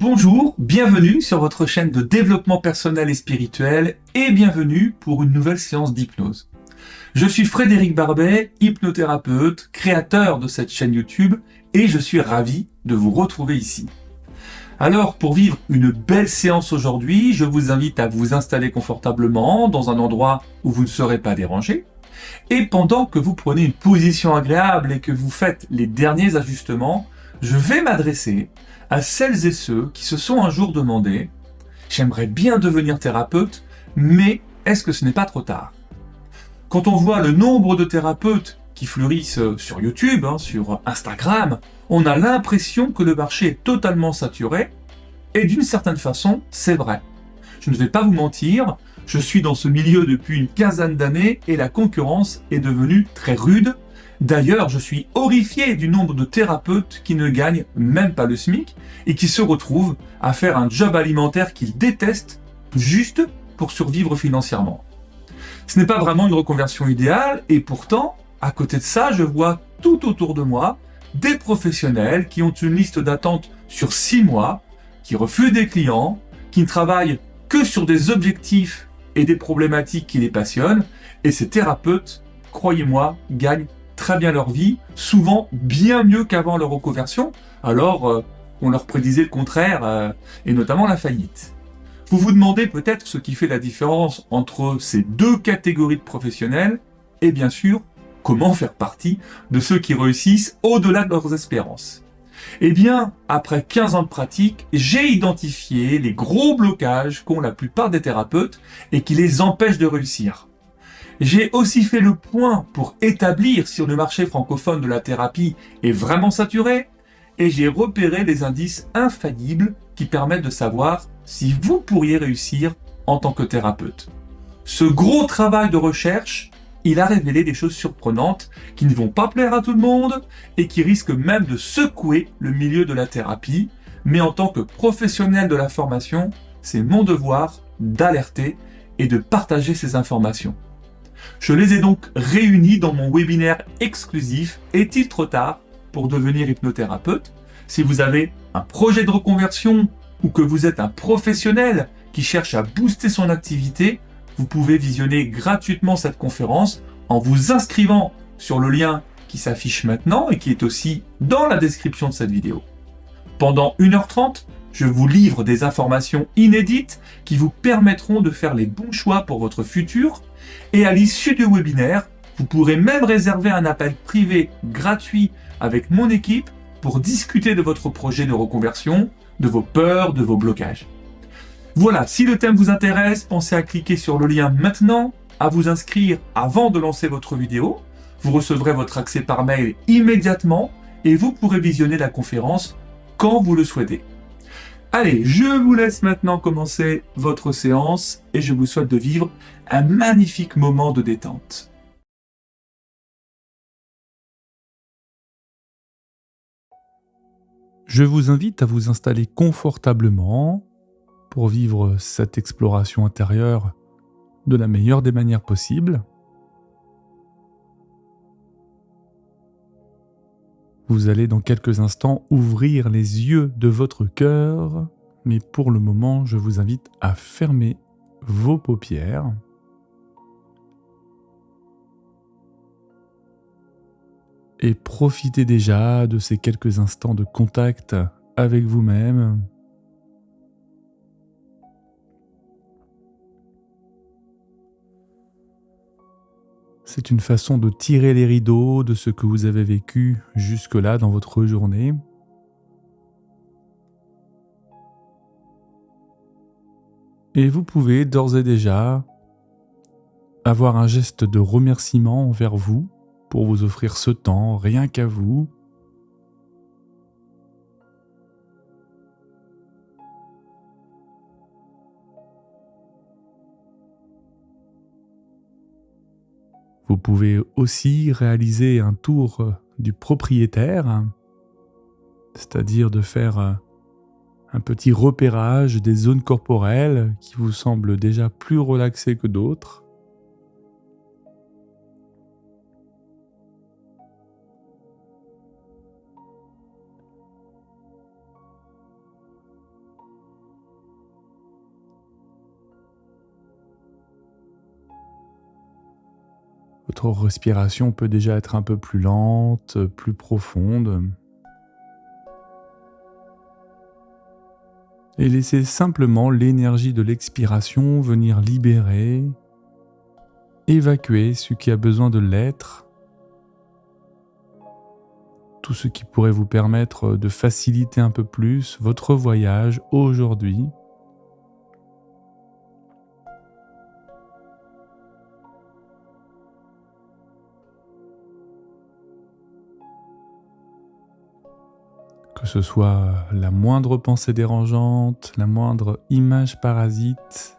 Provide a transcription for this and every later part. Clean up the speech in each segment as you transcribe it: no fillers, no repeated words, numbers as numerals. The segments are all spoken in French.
Bonjour, bienvenue sur votre chaîne de développement personnel et spirituel et bienvenue pour une nouvelle séance d'hypnose. Je suis Frédéric Barbet, hypnothérapeute, créateur de cette chaîne YouTube et je suis ravi de vous retrouver ici. Alors, pour vivre une belle séance aujourd'hui, je vous invite à vous installer confortablement dans un endroit où vous ne serez pas dérangé. Et pendant que vous prenez une position agréable et que vous faites les derniers ajustements, je vais m'adresser à celles et ceux qui se sont un jour demandé « J'aimerais bien devenir thérapeute, mais est-ce que ce n'est pas trop tard ?» Quand on voit le nombre de thérapeutes qui fleurissent sur YouTube, sur Instagram, on a l'impression que le marché est totalement saturé, et d'une certaine façon, c'est vrai. Je ne vais pas vous mentir, je suis dans ce milieu depuis une quinzaine d'années et la concurrence est devenue très rude. D'ailleurs, je suis horrifié du nombre de thérapeutes qui ne gagnent même pas le SMIC et qui se retrouvent à faire un job alimentaire qu'ils détestent juste pour survivre financièrement. Ce n'est pas vraiment une reconversion idéale et pourtant, à côté de ça, je vois tout autour de moi des professionnels qui ont une liste d'attente sur 6 mois, qui refusent des clients, qui ne travaillent que sur des objectifs et des problématiques qui les passionnent, et ces thérapeutes, croyez-moi, gagnent très bien leur vie, souvent bien mieux qu'avant leur reconversion, alors on leur prédisait le contraire, et notamment la faillite. Vous vous demandez peut-être ce qui fait la différence entre ces deux catégories de professionnels, et bien sûr, comment faire partie de ceux qui réussissent au-delà de leurs espérances. Eh bien, après 15 ans de pratique, j'ai identifié les gros blocages qu'ont la plupart des thérapeutes et qui les empêchent de réussir. J'ai aussi fait le point pour établir si le marché francophone de la thérapie est vraiment saturé et j'ai repéré les indices infaillibles qui permettent de savoir si vous pourriez réussir en tant que thérapeute. Ce gros travail de recherche, il a révélé des choses surprenantes qui ne vont pas plaire à tout le monde et qui risquent même de secouer le milieu de la thérapie. Mais en tant que professionnel de la formation, c'est mon devoir d'alerter et de partager ces informations. Je les ai donc réunis dans mon webinaire exclusif « Est-il trop tard pour devenir hypnothérapeute ?» Si vous avez un projet de reconversion ou que vous êtes un professionnel qui cherche à booster son activité, vous pouvez visionner gratuitement cette conférence en vous inscrivant sur le lien qui s'affiche maintenant et qui est aussi dans la description de cette vidéo. Pendant 1h30, je vous livre des informations inédites qui vous permettront de faire les bons choix pour votre futur et à l'issue du webinaire, vous pourrez même réserver un appel privé gratuit avec mon équipe pour discuter de votre projet de reconversion, de vos peurs, de vos blocages. Voilà, si le thème vous intéresse, pensez à cliquer sur le lien maintenant, à vous inscrire avant de lancer votre vidéo. Vous recevrez votre accès par mail immédiatement et vous pourrez visionner la conférence quand vous le souhaitez. Allez, je vous laisse maintenant commencer votre séance et je vous souhaite de vivre un magnifique moment de détente. Je vous invite à vous installer confortablement pour vivre cette exploration intérieure de la meilleure des manières possibles. Vous allez dans quelques instants ouvrir les yeux de votre cœur, mais pour le moment, je vous invite à fermer vos paupières. Et profitez déjà de ces quelques instants de contact avec vous-même. C'est une façon de tirer les rideaux de ce que vous avez vécu jusque-là dans votre journée. Et vous pouvez d'ores et déjà avoir un geste de remerciement envers vous pour vous offrir ce temps rien qu'à vous. Vous pouvez aussi réaliser un tour du propriétaire, c'est-à-dire de faire un petit repérage des zones corporelles qui vous semblent déjà plus relaxées que d'autres. votre respiration peut déjà être un peu plus lente, plus profonde. Et laissez simplement l'énergie de l'expiration venir libérer, évacuer ce qui a besoin de l'être, tout ce qui pourrait vous permettre de faciliter un peu plus votre voyage aujourd'hui. Que ce soit la moindre pensée dérangeante, la moindre image parasite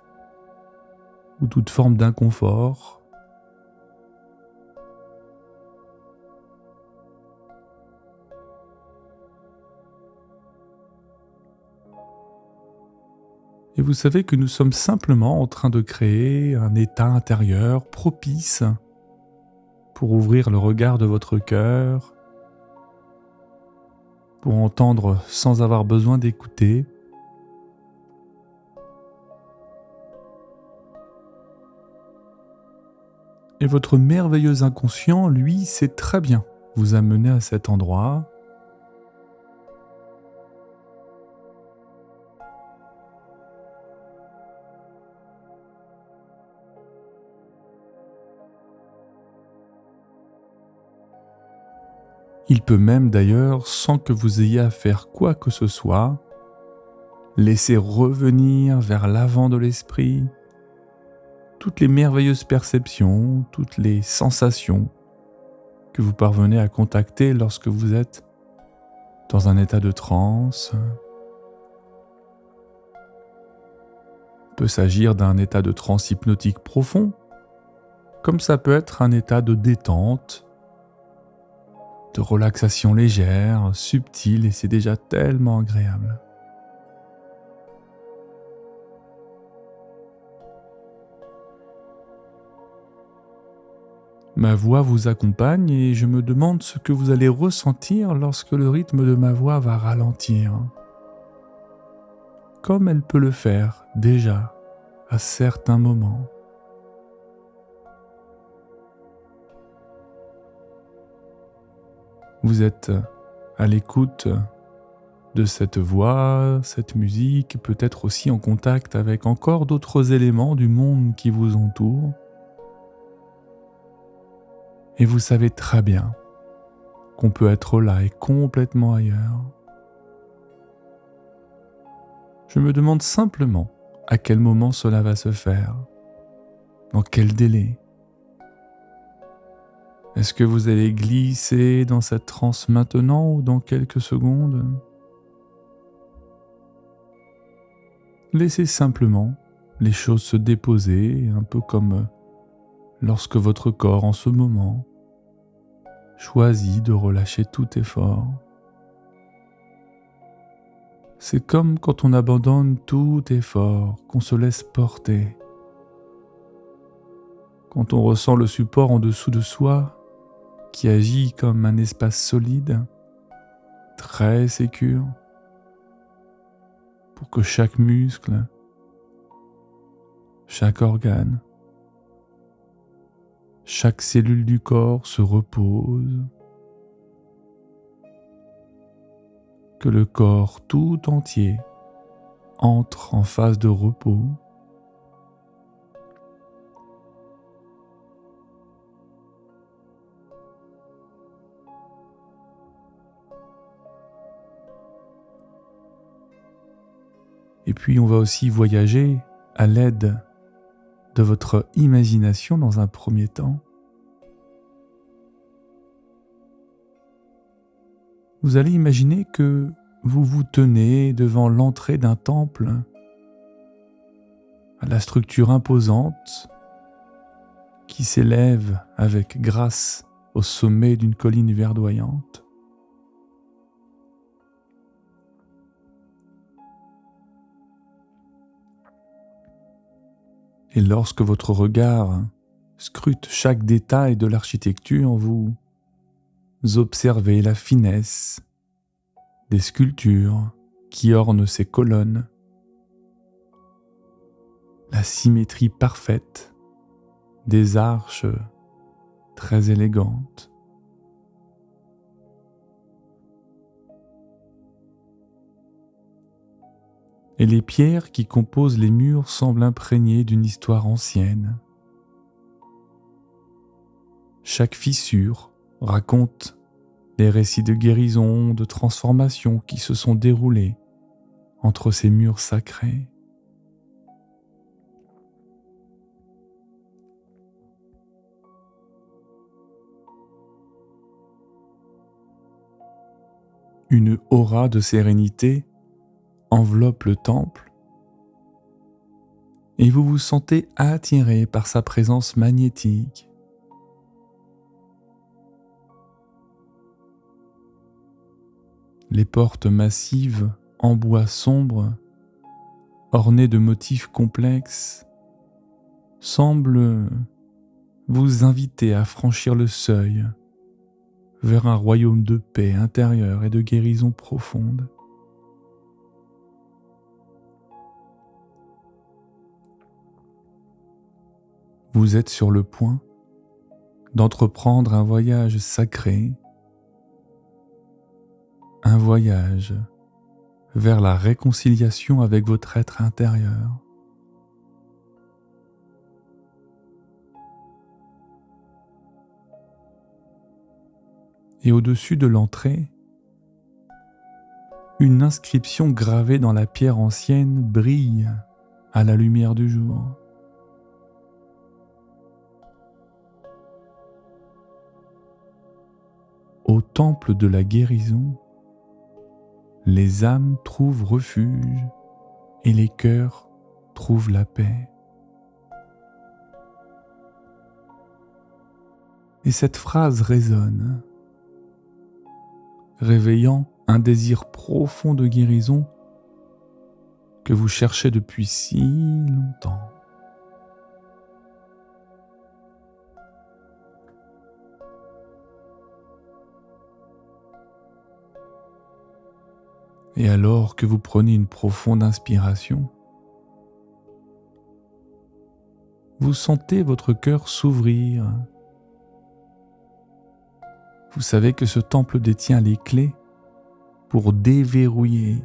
ou toute forme d'inconfort. Et vous savez que nous sommes simplement en train de créer un état intérieur propice pour ouvrir le regard de votre cœur, pour entendre sans avoir besoin d'écouter. Et votre merveilleux inconscient, lui, sait très bien vous amener à cet endroit. Il peut même d'ailleurs, sans que vous ayez à faire quoi que ce soit, laisser revenir vers l'avant de l'esprit toutes les merveilleuses perceptions, toutes les sensations que vous parvenez à contacter lorsque vous êtes dans un état de transe. Il peut s'agir d'un état de transe hypnotique profond, comme ça peut être un état de détente, de relaxation légère, subtile, et c'est déjà tellement agréable. Ma voix vous accompagne et je me demande ce que vous allez ressentir lorsque le rythme de ma voix va ralentir, comme elle peut le faire déjà à certains moments. Vous êtes à l'écoute de cette voix, cette musique, peut-être aussi en contact avec encore d'autres éléments du monde qui vous entoure. Et vous savez très bien qu'on peut être là et complètement ailleurs. Je me demande simplement à quel moment cela va se faire, dans quel délai. Est-ce que vous allez glisser dans cette transe maintenant ou dans quelques secondes ? Laissez simplement les choses se déposer, un peu comme lorsque votre corps en ce moment choisit de relâcher tout effort. C'est comme quand on abandonne tout effort, qu'on se laisse porter. Quand on ressent le support en dessous de soi, qui agit comme un espace solide, très sécure, pour que chaque muscle, chaque organe, chaque cellule du corps se repose, que le corps tout entier entre en phase de repos. Et puis on va aussi voyager à l'aide de votre imagination dans un premier temps. Vous allez imaginer que vous vous tenez devant l'entrée d'un temple, à la structure imposante qui s'élève avec grâce au sommet d'une colline verdoyante. Et lorsque votre regard scrute chaque détail de l'architecture, vous observez la finesse des sculptures qui ornent ces colonnes, la symétrie parfaite des arches très élégante. Et les pierres qui composent les murs semblent imprégnées d'une histoire ancienne. Chaque fissure raconte les récits de guérison, de transformation qui se sont déroulés entre ces murs sacrés. Une aura de sérénité enveloppe le temple et vous vous sentez attiré par sa présence magnétique. Les portes massives en bois sombre, ornées de motifs complexes, semblent vous inviter à franchir le seuil vers un royaume de paix intérieure et de guérison profonde. Vous êtes sur le point d'entreprendre un voyage sacré, un voyage vers la réconciliation avec votre être intérieur. Et au-dessus de l'entrée, une inscription gravée dans la pierre ancienne brille à la lumière du jour. Au temple de la guérison, les âmes trouvent refuge et les cœurs trouvent la paix. Et cette phrase résonne, réveillant un désir profond de guérison que vous cherchez depuis si longtemps. Et alors que vous prenez une profonde inspiration, vous sentez votre cœur s'ouvrir. Vous savez que ce temple détient les clés pour déverrouiller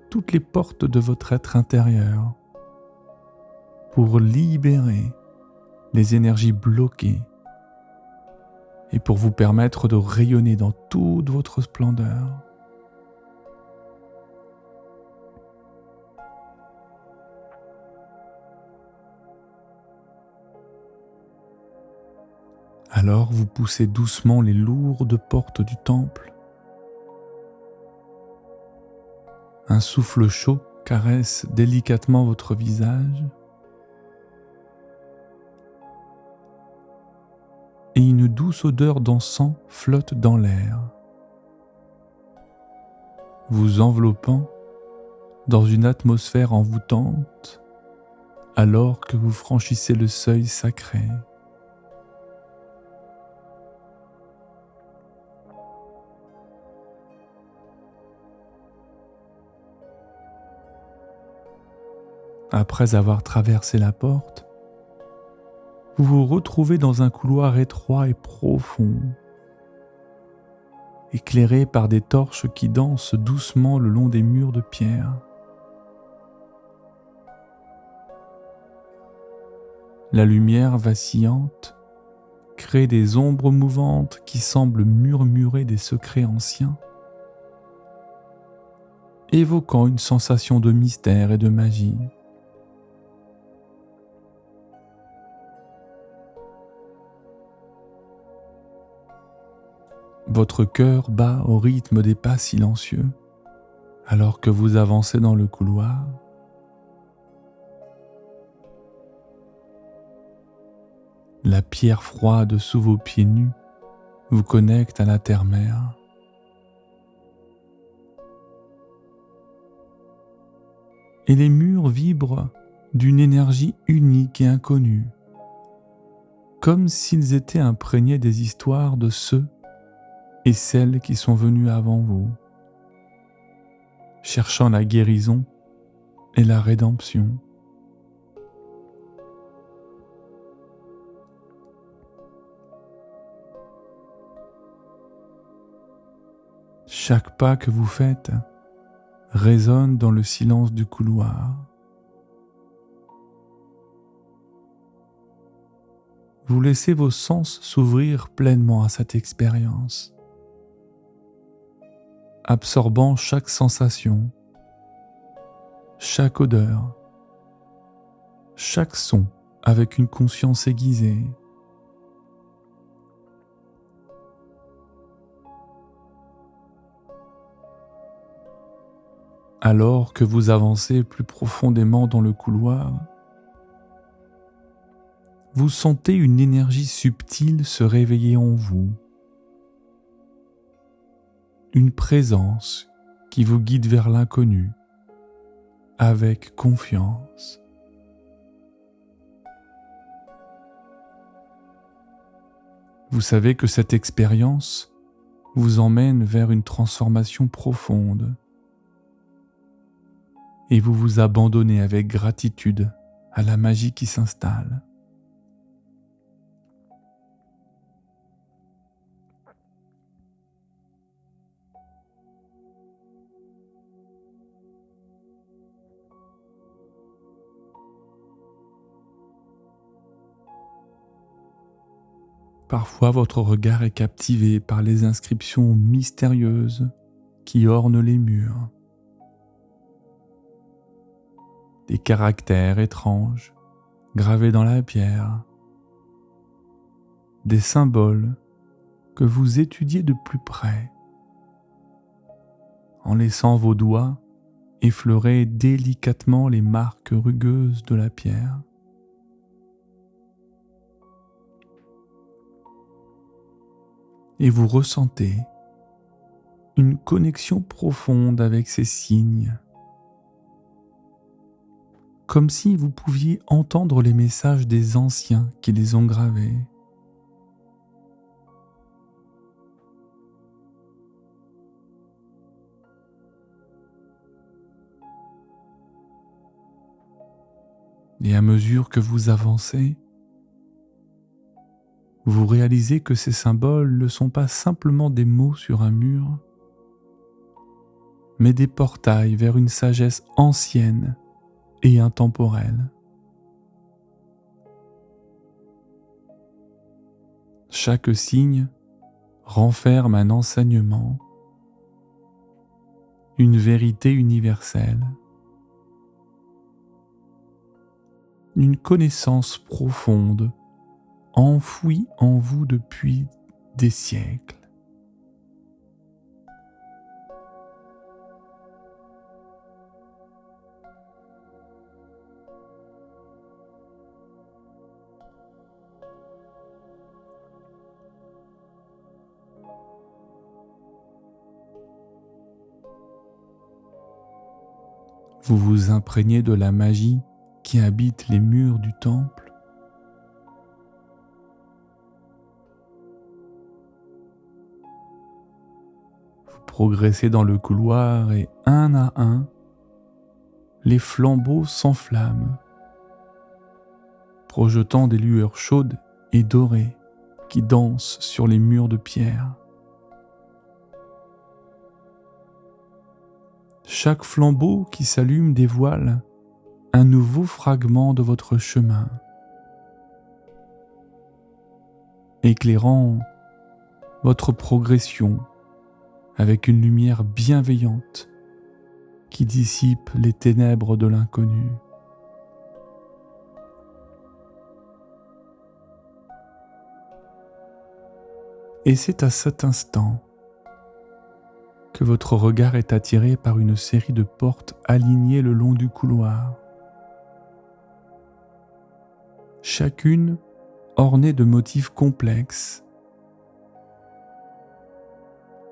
toutes les portes de votre être intérieur, pour libérer les énergies bloquées et pour vous permettre de rayonner dans toute votre splendeur. Alors vous poussez doucement les lourdes portes du temple. Un souffle chaud caresse délicatement votre visage et une douce odeur d'encens flotte dans l'air, vous enveloppant dans une atmosphère envoûtante alors que vous franchissez le seuil sacré. Après avoir traversé la porte, vous vous retrouvez dans un couloir étroit et profond, éclairé par des torches qui dansent doucement le long des murs de pierre. La lumière vacillante crée des ombres mouvantes qui semblent murmurer des secrets anciens, évoquant une sensation de mystère et de magie. Votre cœur bat au rythme des pas silencieux alors que vous avancez dans le couloir. La pierre froide sous vos pieds nus vous connecte à la terre-mère. Et les murs vibrent d'une énergie unique et inconnue, comme s'ils étaient imprégnés des histoires de ceux et celles qui sont venus avant vous, cherchant la guérison et la rédemption. Chaque pas que vous faites résonne dans le silence du couloir. Vous laissez vos sens s'ouvrir pleinement à cette expérience, absorbant chaque sensation, chaque odeur, chaque son avec une conscience aiguisée. Alors que vous avancez plus profondément dans le couloir, vous sentez une énergie subtile se réveiller en vous, une présence qui vous guide vers l'inconnu avec confiance. Vous savez que cette expérience vous emmène vers une transformation profonde et vous vous abandonnez avec gratitude à la magie qui s'installe. Parfois, votre regard est captivé par les inscriptions mystérieuses qui ornent les murs. Des caractères étranges gravés dans la pierre. Des symboles que vous étudiez de plus près, en laissant vos doigts effleurer délicatement les marques rugueuses de la pierre. Et vous ressentez une connexion profonde avec ces signes, comme si vous pouviez entendre les messages des anciens qui les ont gravés. Et à mesure que vous avancez, vous réalisez que ces symboles ne sont pas simplement des mots sur un mur, mais des portails vers une sagesse ancienne et intemporelle. Chaque signe renferme un enseignement, une vérité universelle, une connaissance profonde enfouie en vous depuis des siècles. Vous vous imprégnez de la magie qui habite les murs du temple. Progressez dans le couloir et un à un, les flambeaux s'enflamment, projetant des lueurs chaudes et dorées qui dansent sur les murs de pierre. Chaque flambeau qui s'allume dévoile un nouveau fragment de votre chemin, éclairant votre progression avec une lumière bienveillante qui dissipe les ténèbres de l'inconnu. Et c'est à cet instant que votre regard est attiré par une série de portes alignées le long du couloir, chacune ornée de motifs complexes,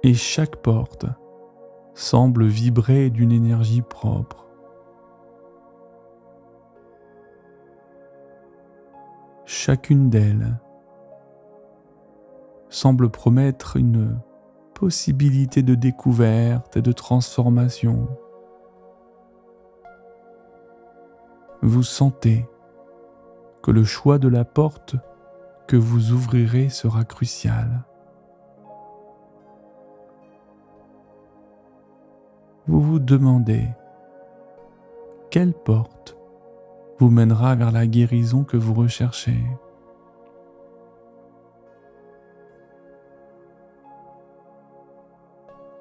et chaque porte semble vibrer d'une énergie propre. Chacune d'elles semble promettre une possibilité de découverte et de transformation. Vous sentez que le choix de la porte que vous ouvrirez sera crucial. vous vous demandez quelle porte vous mènera vers la guérison que vous recherchez.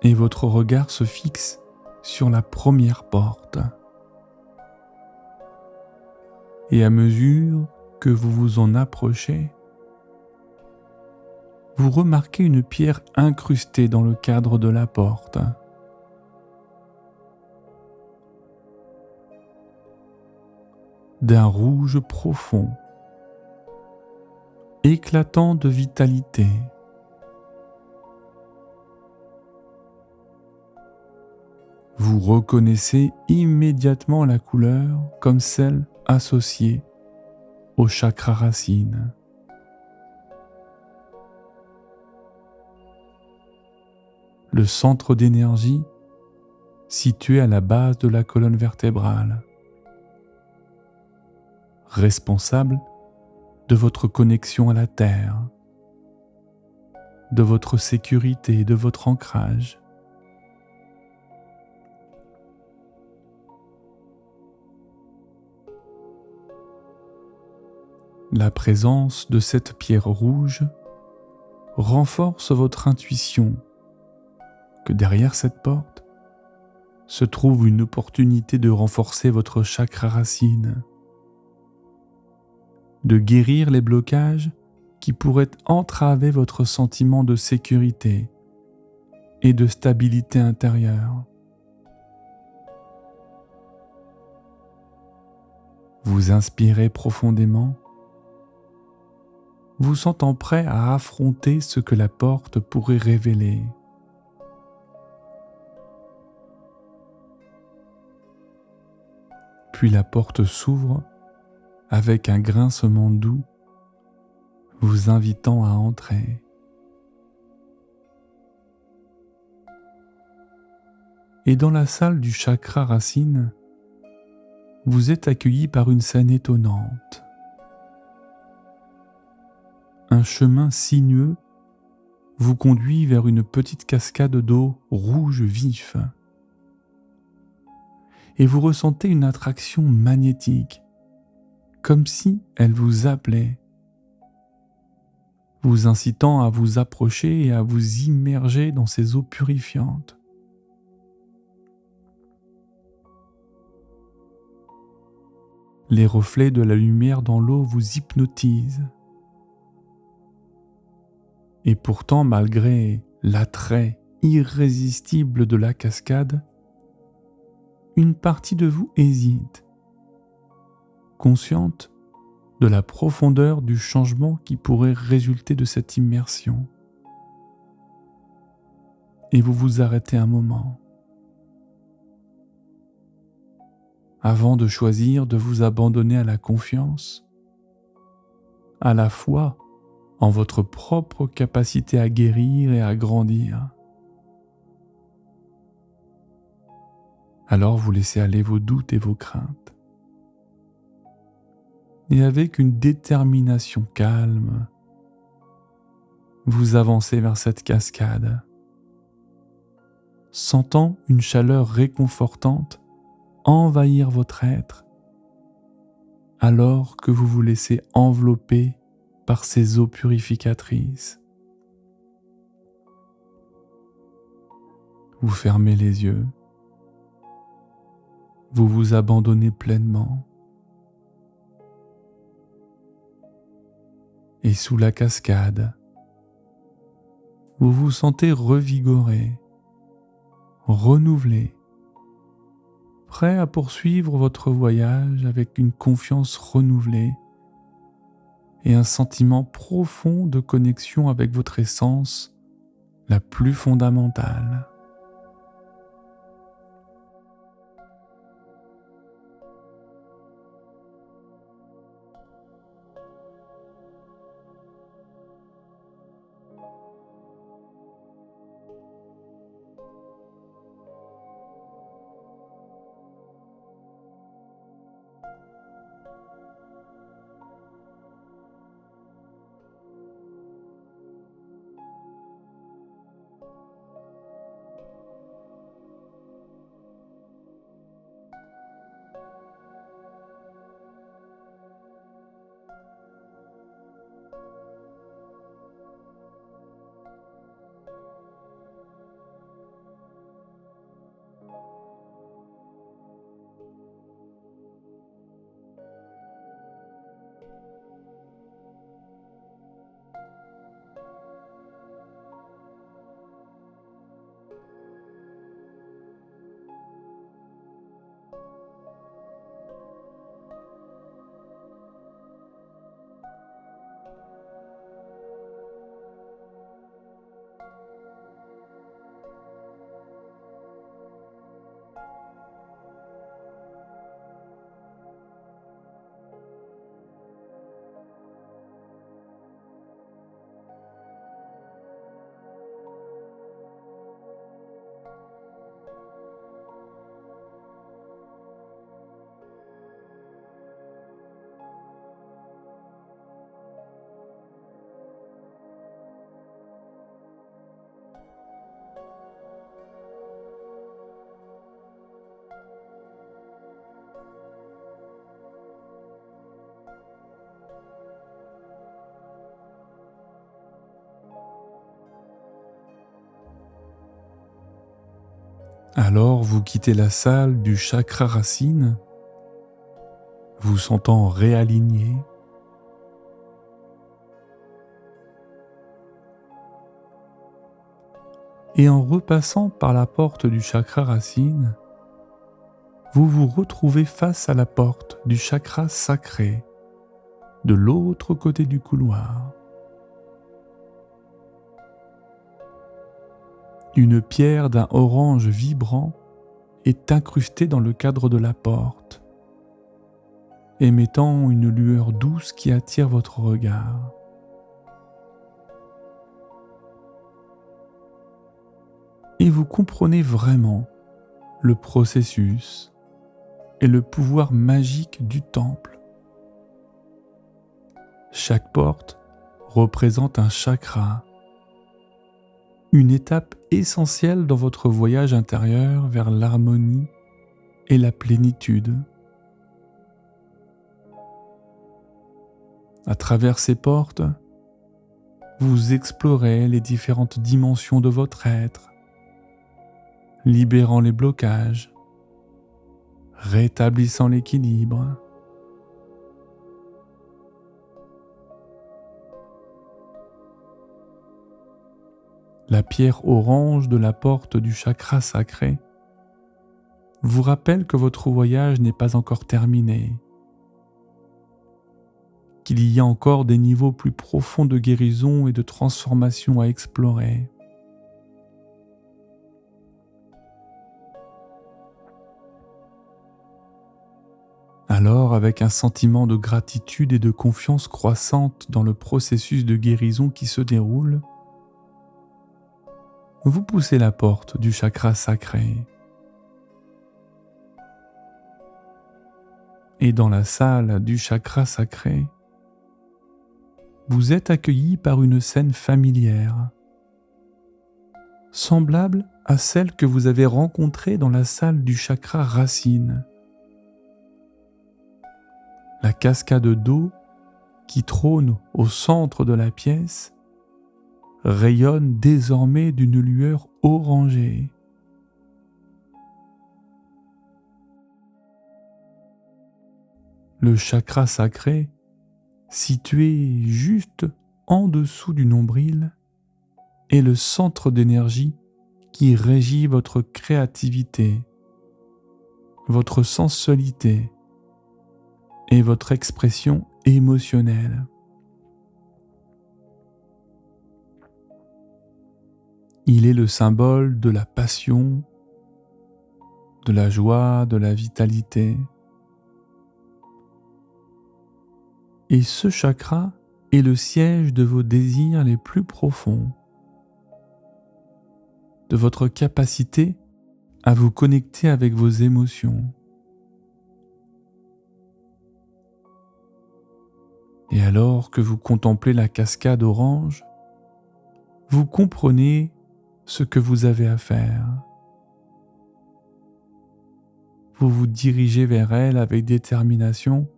Et votre regard se fixe sur la première porte. Et à mesure que vous vous en approchez, vous remarquez une pierre incrustée dans le cadre de la porte. D'un rouge profond, éclatant de vitalité. Vous reconnaissez immédiatement la couleur comme celle associée au chakra racine. Le centre d'énergie situé à la base de la colonne vertébrale, responsable de votre connexion à la Terre, de votre sécurité et de votre ancrage. La présence de cette pierre rouge renforce votre intuition que derrière cette porte se trouve une opportunité de renforcer votre chakra racine, de guérir les blocages qui pourraient entraver votre sentiment de sécurité et de stabilité intérieure. Vous inspirez profondément, vous sentant prêt à affronter ce que la porte pourrait révéler. Puis la porte s'ouvre avec un grincement doux, vous invitant à entrer. Et dans la salle du chakra racine, vous êtes accueilli par une scène étonnante. Un chemin sinueux vous conduit vers une petite cascade d'eau rouge vif. Et vous ressentez une attraction magnétique, comme si elle vous appelait, vous incitant à vous approcher et à vous immerger dans ces eaux purifiantes. Les reflets de la lumière dans l'eau vous hypnotisent. Et pourtant, malgré l'attrait irrésistible de la cascade, une partie de vous hésite, consciente de la profondeur du changement qui pourrait résulter de cette immersion. Et vous vous arrêtez un moment, avant de choisir de vous abandonner à la confiance, à la foi en votre propre capacité à guérir et à grandir. Alors vous laissez aller vos doutes et vos craintes. Et avec une détermination calme, vous avancez vers cette cascade, sentant une chaleur réconfortante envahir votre être, alors que vous vous laissez envelopper par ces eaux purificatrices. Vous fermez les yeux, vous vous abandonnez pleinement. Et sous la cascade, vous vous sentez revigoré, renouvelé, prêt à poursuivre votre voyage avec une confiance renouvelée et un sentiment profond de connexion avec votre essence la plus fondamentale. Alors vous quittez la salle du chakra racine, vous sentant réaligné. Et en repassant par la porte du chakra racine, vous vous retrouvez face à la porte du chakra sacré, de l'autre côté du couloir. Une pierre d'un orange vibrant est incrustée dans le cadre de la porte, émettant une lueur douce qui attire votre regard. Et vous comprenez vraiment le processus et le pouvoir magique du temple. Chaque porte représente un chakra, une étape essentielle dans votre voyage intérieur vers l'harmonie et la plénitude. À travers ces portes, vous explorez les différentes dimensions de votre être, libérant les blocages, rétablissant l'équilibre. La pierre orange de la porte du chakra sacré vous rappelle que votre voyage n'est pas encore terminé, qu'il y a encore des niveaux plus profonds de guérison et de transformation à explorer. Alors, avec un sentiment de gratitude et de confiance croissante dans le processus de guérison qui se déroule, vous poussez la porte du chakra sacré. Et dans la salle du chakra sacré, vous êtes accueilli par une scène familière, semblable à celle que vous avez rencontrée dans la salle du chakra racine. La cascade d'eau qui trône au centre de la pièce rayonne désormais d'une lueur orangée. Le chakra sacré, situé juste en dessous du nombril, est le centre d'énergie qui régit votre créativité, votre sensualité et votre expression émotionnelle. Il est le symbole de la passion, de la joie, de la vitalité. Et ce chakra est le siège de vos désirs les plus profonds, de votre capacité à vous connecter avec vos émotions. Et alors que vous contemplez la cascade orange, vous comprenez ce que vous avez à faire. Vous vous dirigez vers elle avec détermination,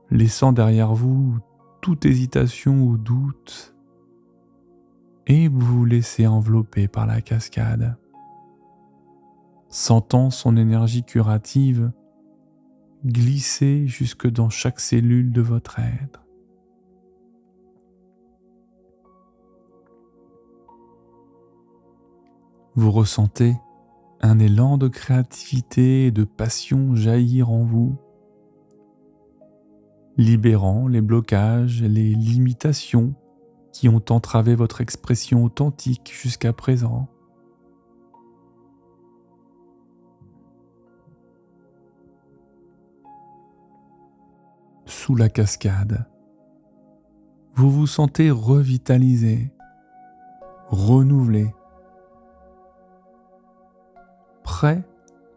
laissant derrière vous toute hésitation ou doute, et vous vous laissez envelopper par la cascade, sentant son énergie curative glisser jusque dans chaque cellule de votre être. Vous ressentez un élan de créativité et de passion jaillir en vous, libérant les blocages et les limitations qui ont entravé votre expression authentique jusqu'à présent. Sous la cascade, vous vous sentez revitalisé, renouvelé, prêt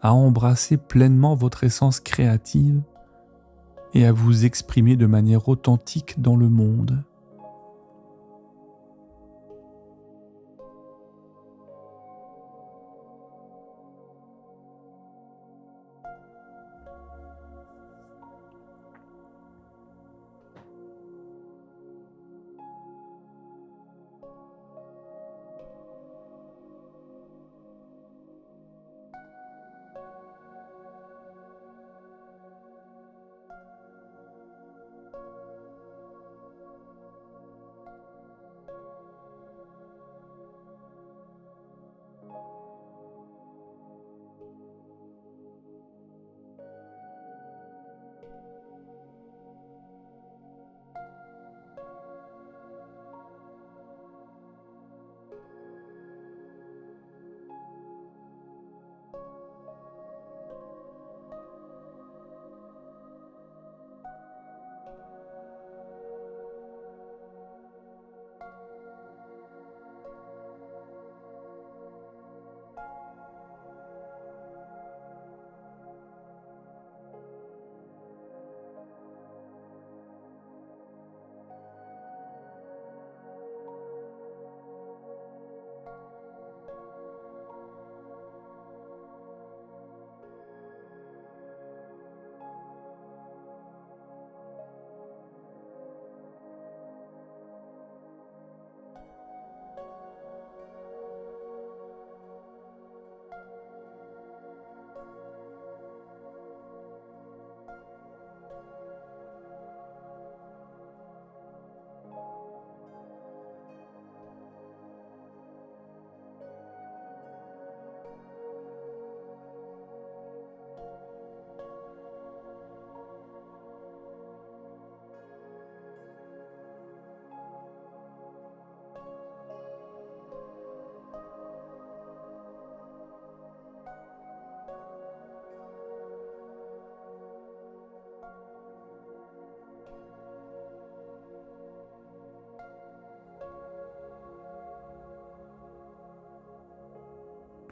à embrasser pleinement votre essence créative et à vous exprimer de manière authentique dans le monde.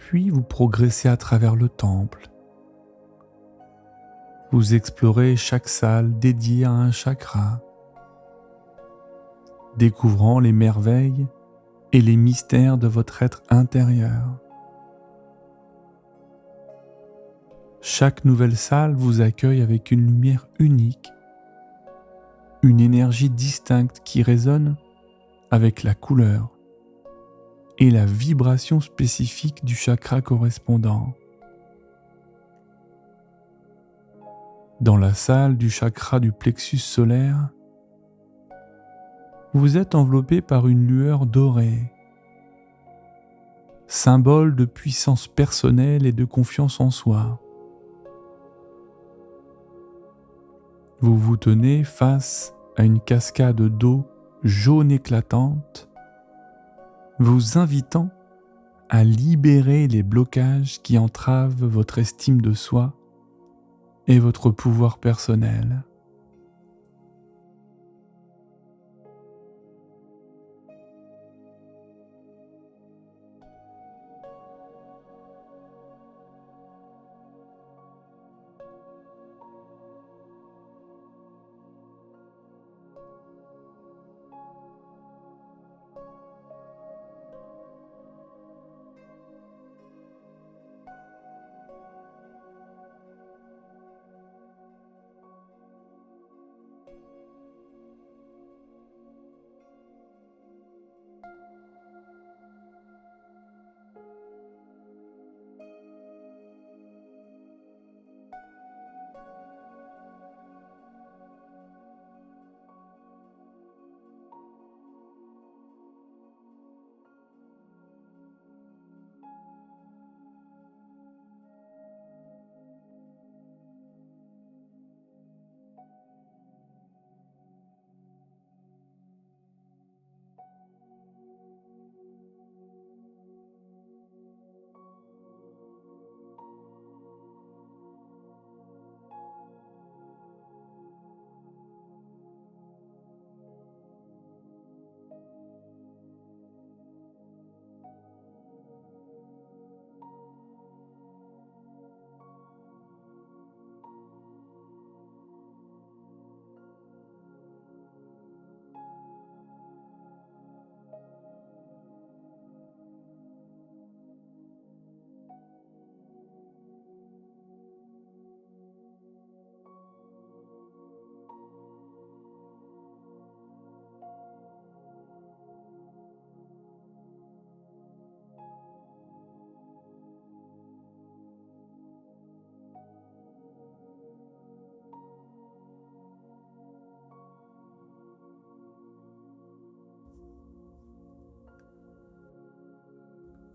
Puis vous progressez à travers le temple. Vous explorez chaque salle dédiée à un chakra, découvrant les merveilles et les mystères de votre être intérieur. Chaque nouvelle salle vous accueille avec une lumière unique, une énergie distincte qui résonne avec la couleur et la vibration spécifique du chakra correspondant. Dans la salle du chakra du plexus solaire, vous êtes enveloppé par une lueur dorée, symbole de puissance personnelle et de confiance en soi. Vous vous tenez face à une cascade d'eau jaune éclatante, vous invitant à libérer les blocages qui entravent votre estime de soi et votre pouvoir personnel.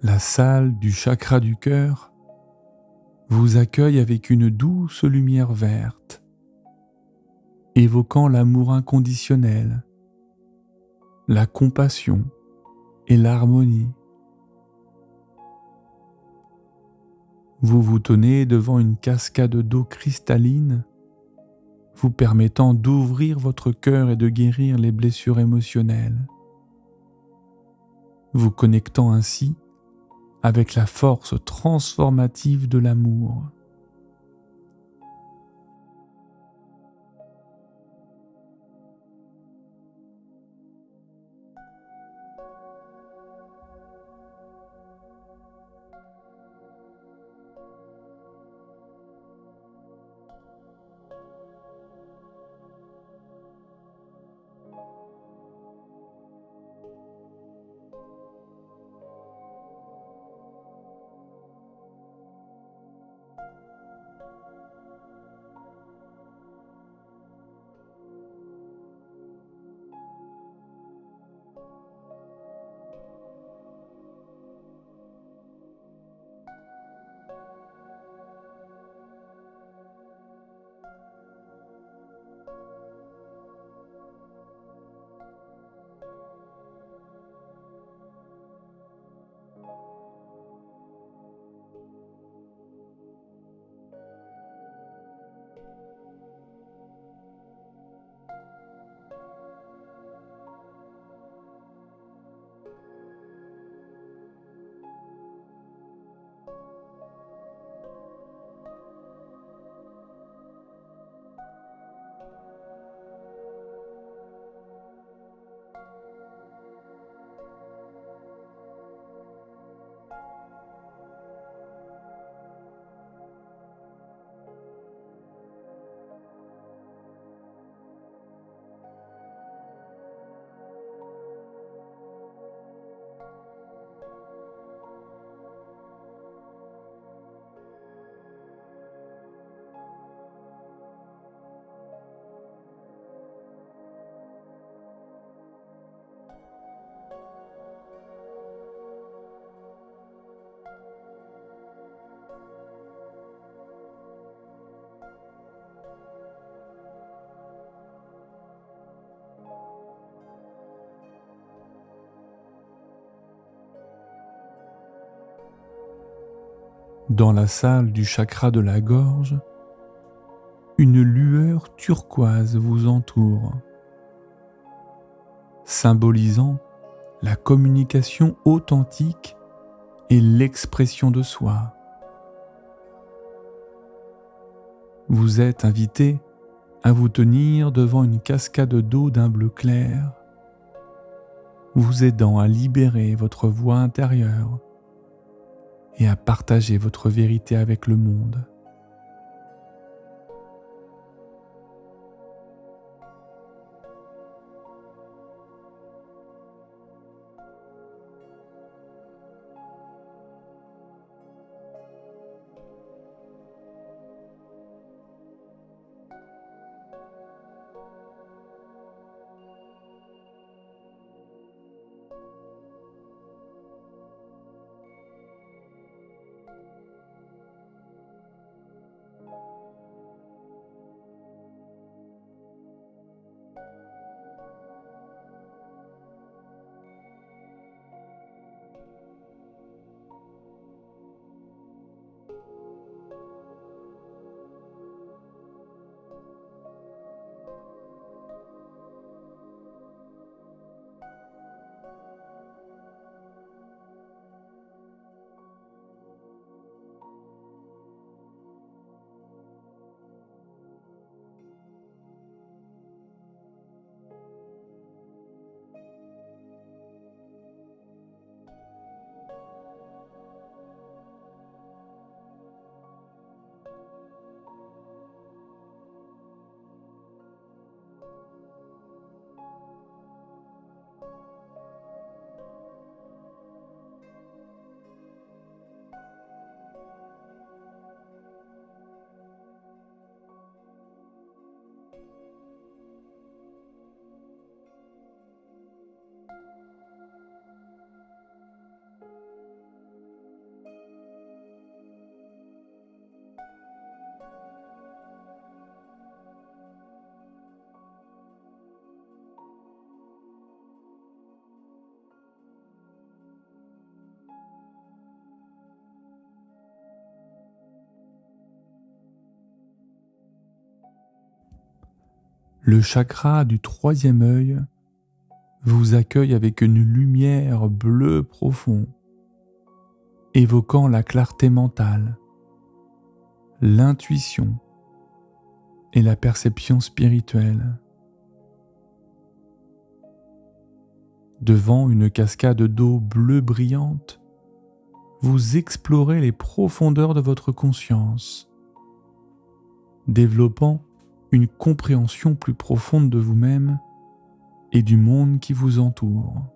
La salle du chakra du cœur vous accueille avec une douce lumière verte, évoquant l'amour inconditionnel, la compassion et l'harmonie. Vous vous tenez devant une cascade d'eau cristalline, vous permettant d'ouvrir votre cœur et de guérir les blessures émotionnelles, vous connectant ainsi avec la force transformative de l'amour. Dans la salle du chakra de la gorge, une lueur turquoise vous entoure, symbolisant la communication authentique et l'expression de soi. Vous êtes invité à vous tenir devant une cascade d'eau d'un bleu clair, vous aidant à libérer votre voix intérieure et à partager votre vérité avec le monde. Le chakra du troisième œil vous accueille avec une lumière bleue profond, évoquant la clarté mentale, l'intuition et la perception spirituelle. Devant une cascade d'eau bleue brillante, vous explorez les profondeurs de votre conscience, développant une compréhension plus profonde de vous-même et du monde qui vous entoure.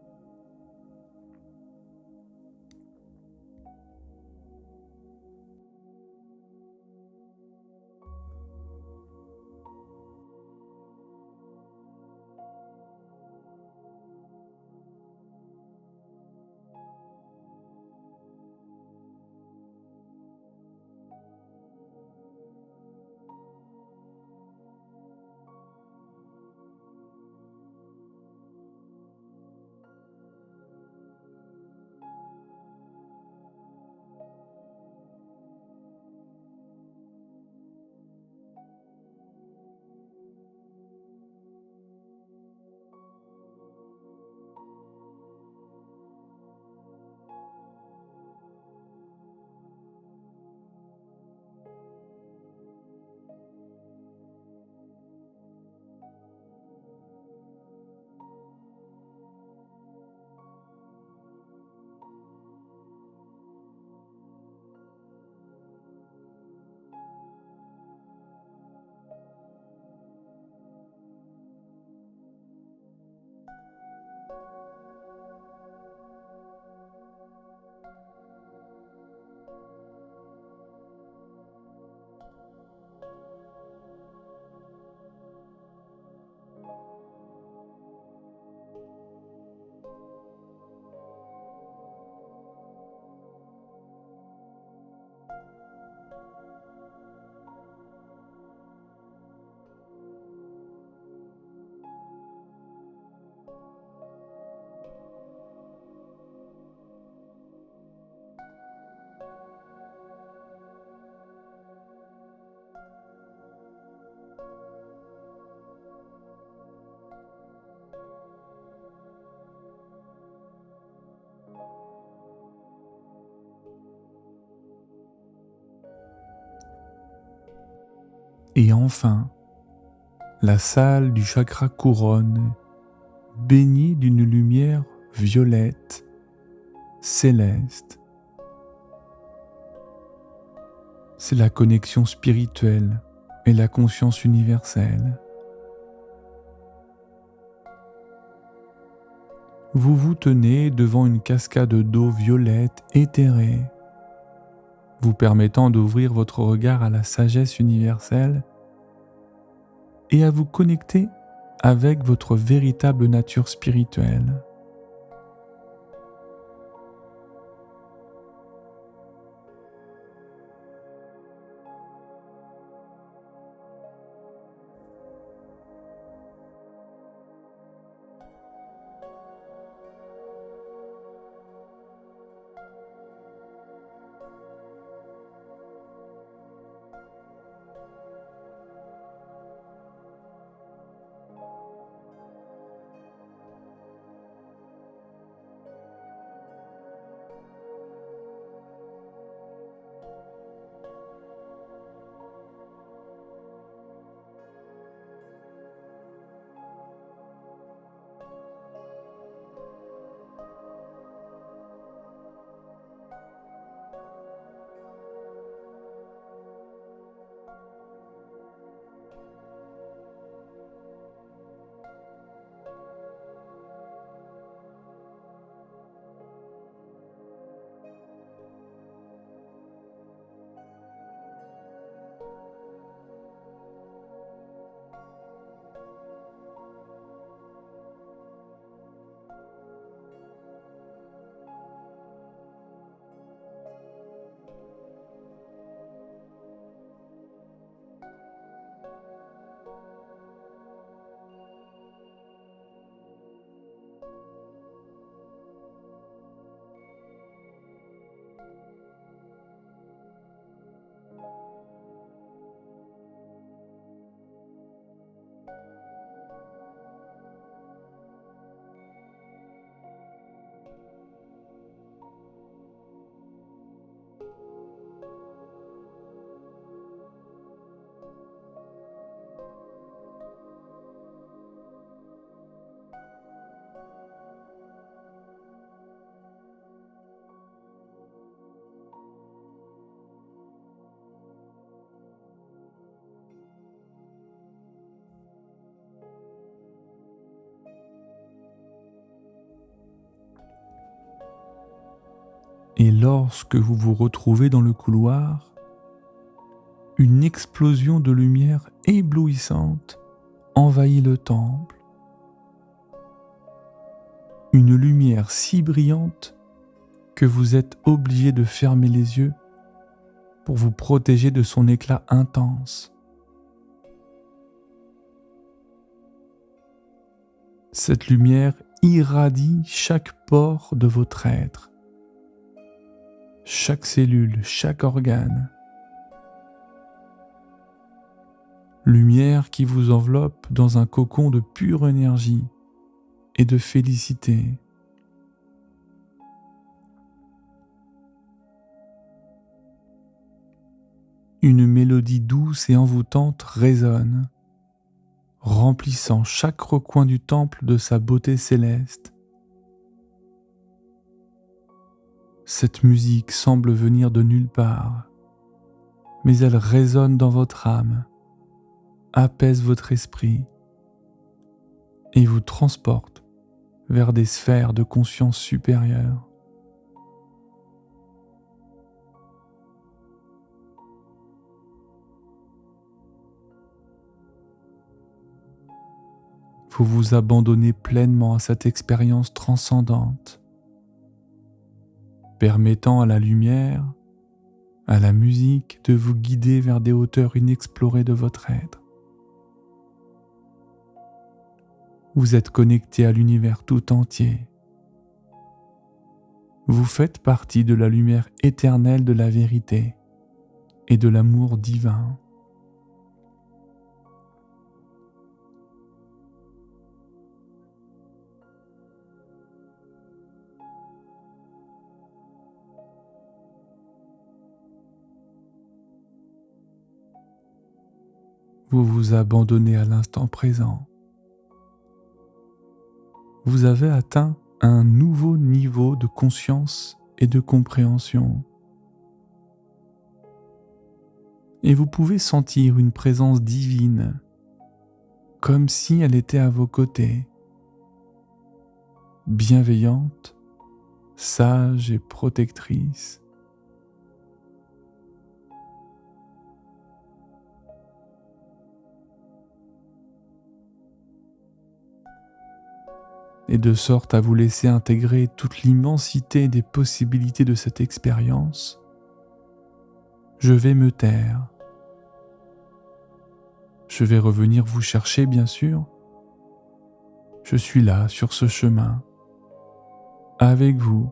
Et enfin, la salle du chakra couronne, baignée d'une lumière violette, céleste. C'est la connexion spirituelle et la conscience universelle. Vous vous tenez devant une cascade d'eau violette éthérée, vous permettant d'ouvrir votre regard à la sagesse universelle et à vous connecter avec votre véritable nature spirituelle. Et lorsque vous vous retrouvez dans le couloir, une explosion de lumière éblouissante envahit le temple. Une lumière si brillante que vous êtes obligé de fermer les yeux pour vous protéger de son éclat intense. Cette lumière irradie chaque pore de votre être, chaque cellule, chaque organe. Lumière qui vous enveloppe dans un cocon de pure énergie et de félicité. Une mélodie douce et envoûtante résonne, remplissant chaque recoin du temple de sa beauté céleste. Cette musique semble venir de nulle part, mais elle résonne dans votre âme, apaise votre esprit et vous transporte vers des sphères de conscience supérieure. Vous vous abandonnez pleinement à cette expérience transcendante, permettant à la lumière, à la musique de vous guider vers des hauteurs inexplorées de votre être. Vous êtes connecté à l'univers tout entier. Vous faites partie de la lumière éternelle de la vérité et de l'amour divin. vous vous abandonnez à l'instant présent. Vous avez atteint un nouveau niveau de conscience et de compréhension. Et vous pouvez sentir une présence divine, comme si elle était à vos côtés, bienveillante, sage et protectrice. Et de sorte à vous laisser intégrer toute l'immensité des possibilités de cette expérience, je vais me taire. Je vais revenir vous chercher, bien sûr. Je suis là, sur ce chemin, avec vous.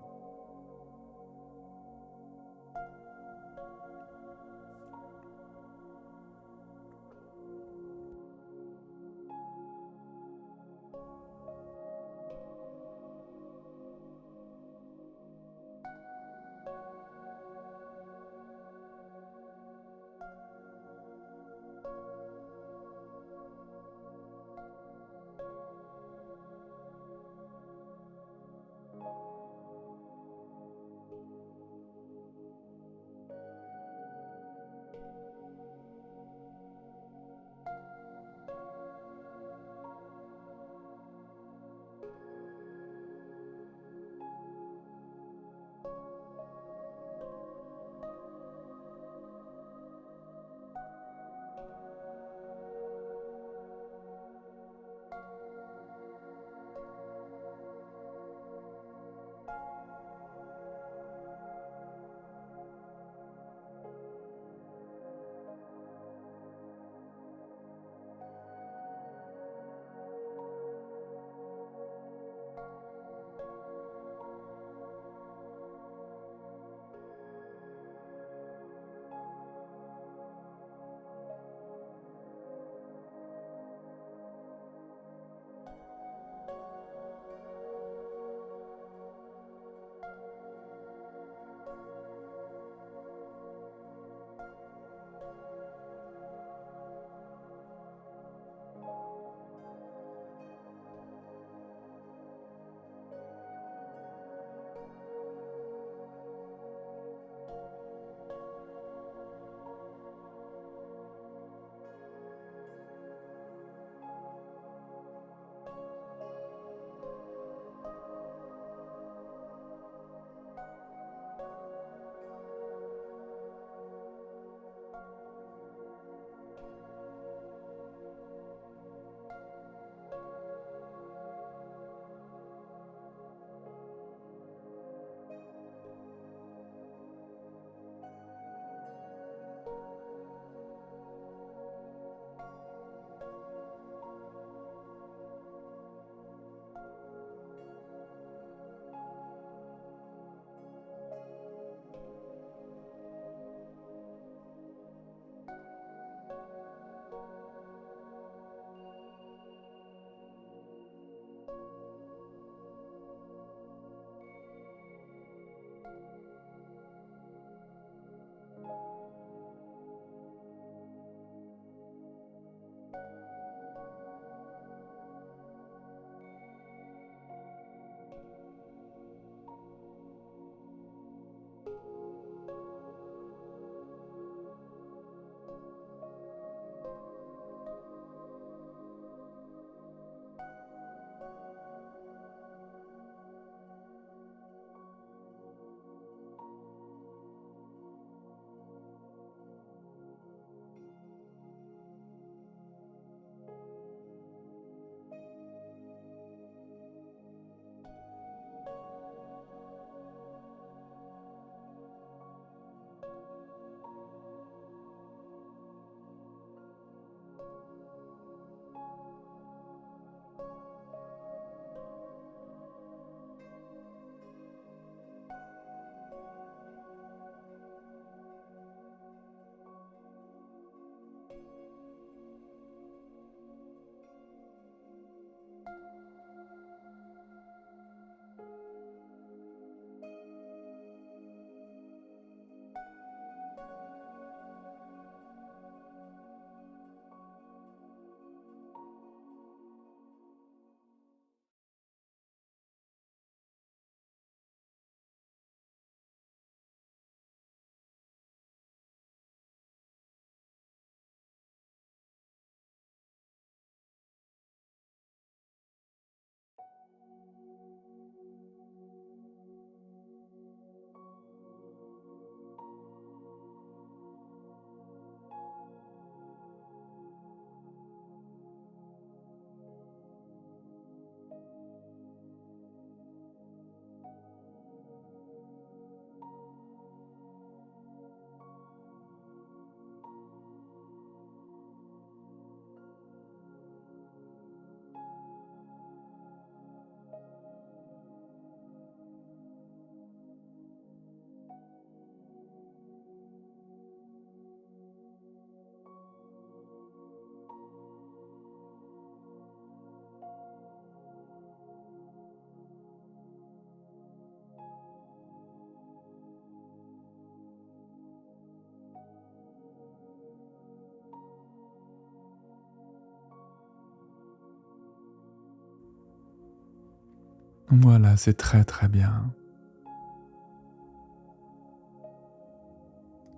Voilà, c'est très très bien.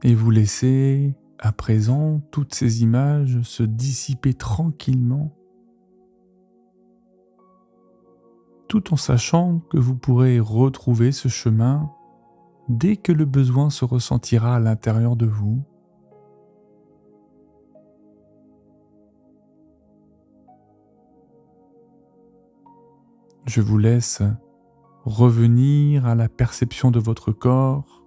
Et vous laissez à présent toutes ces images se dissiper tranquillement, tout en sachant que vous pourrez retrouver ce chemin dès que le besoin se ressentira à l'intérieur de vous. Je vous laisse revenir à la perception de votre corps,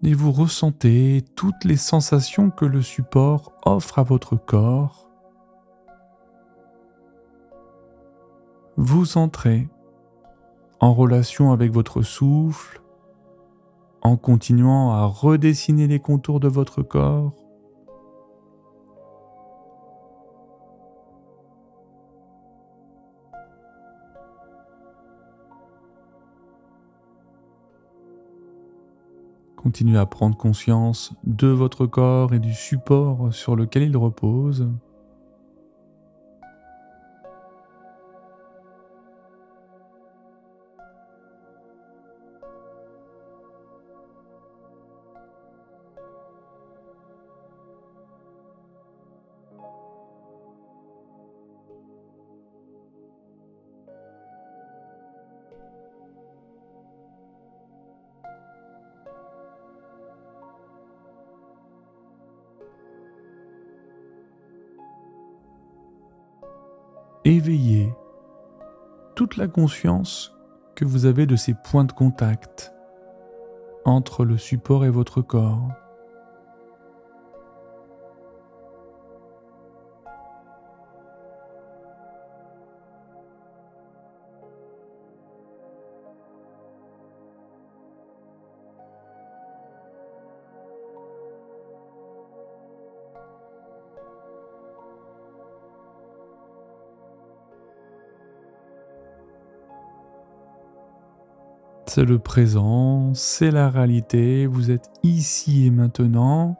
et vous ressentez toutes les sensations que le support offre à votre corps. Vous entrez en relation avec votre souffle en continuant à redessiner les contours de votre corps. Continuez à prendre conscience de votre corps et du support sur lequel il repose. Éveillez toute la conscience que vous avez de ces points de contact entre le support et votre corps. C'est le présent, c'est la réalité, vous êtes ici et maintenant.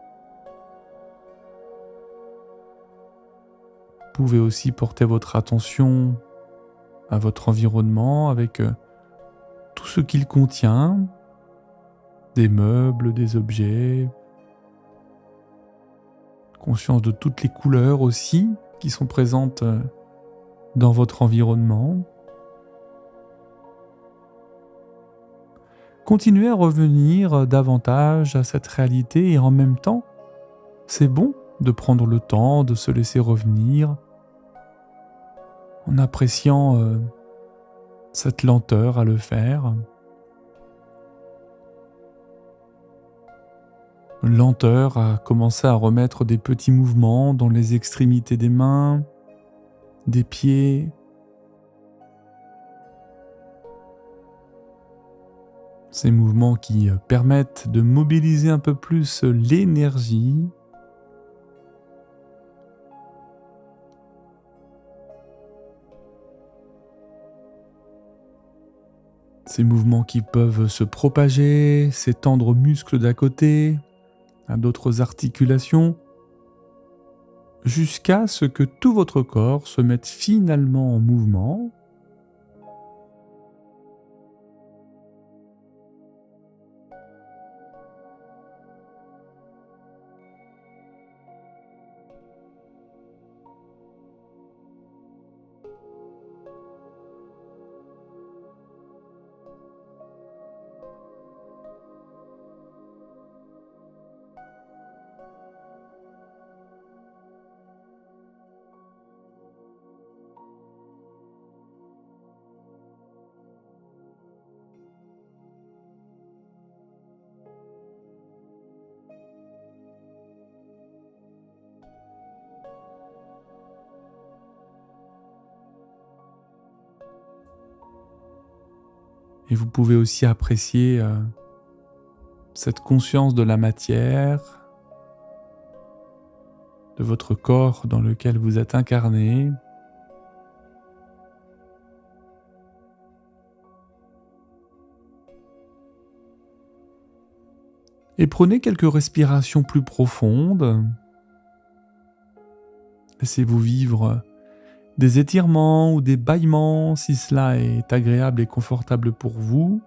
Vous pouvez aussi porter votre attention à votre environnement avec tout ce qu'il contient, des meubles, des objets, conscience de toutes les couleurs aussi qui sont présentes dans votre environnement. Continuez à revenir davantage à cette réalité et en même temps, c'est bon de prendre le temps de se laisser revenir en appréciant cette lenteur à le faire. Lenteur à commencer à remettre des petits mouvements dans les extrémités des mains, des pieds. Ces mouvements qui permettent de mobiliser un peu plus l'énergie. Ces mouvements qui peuvent se propager, s'étendre aux muscles d'à côté, à d'autres articulations, jusqu'à ce que tout votre corps se mette finalement en mouvement. Et vous pouvez aussi apprécier cette conscience de la matière, de votre corps dans lequel vous êtes incarné. Et prenez quelques respirations plus profondes Laissez-vous vivre des étirements ou des bâillements si cela est agréable et confortable pour vous.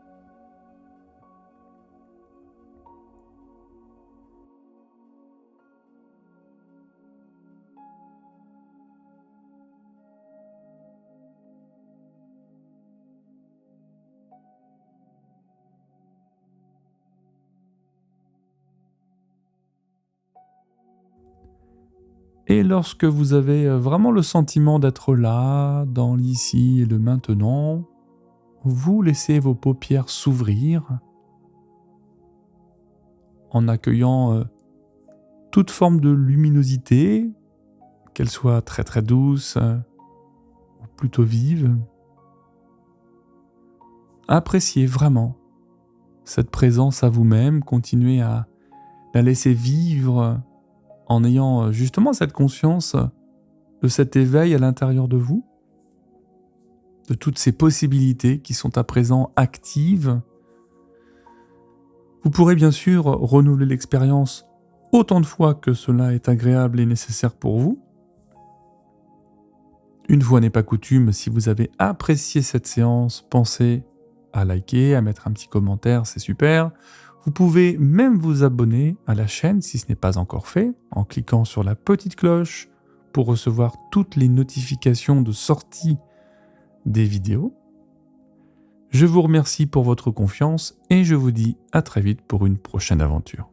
Et lorsque vous avez vraiment le sentiment d'être là, dans l'ici et le maintenant, vous laissez vos paupières s'ouvrir en accueillant toute forme de luminosité, qu'elle soit très très douce ou plutôt vive. Appréciez vraiment cette présence à vous-même, continuez à la laisser vivre en ayant justement cette conscience de cet éveil à l'intérieur de vous, de toutes ces possibilités qui sont à présent actives. Vous pourrez bien sûr renouveler l'expérience autant de fois que cela est agréable et nécessaire pour vous. Une fois n'est pas coutume, si vous avez apprécié cette séance, pensez à liker, à mettre un petit commentaire, c'est super. Vous pouvez même vous abonner à la chaîne si ce n'est pas encore fait, en cliquant sur la petite cloche pour recevoir toutes les notifications de sortie des vidéos. Je vous remercie pour votre confiance et je vous dis à très vite pour une prochaine aventure.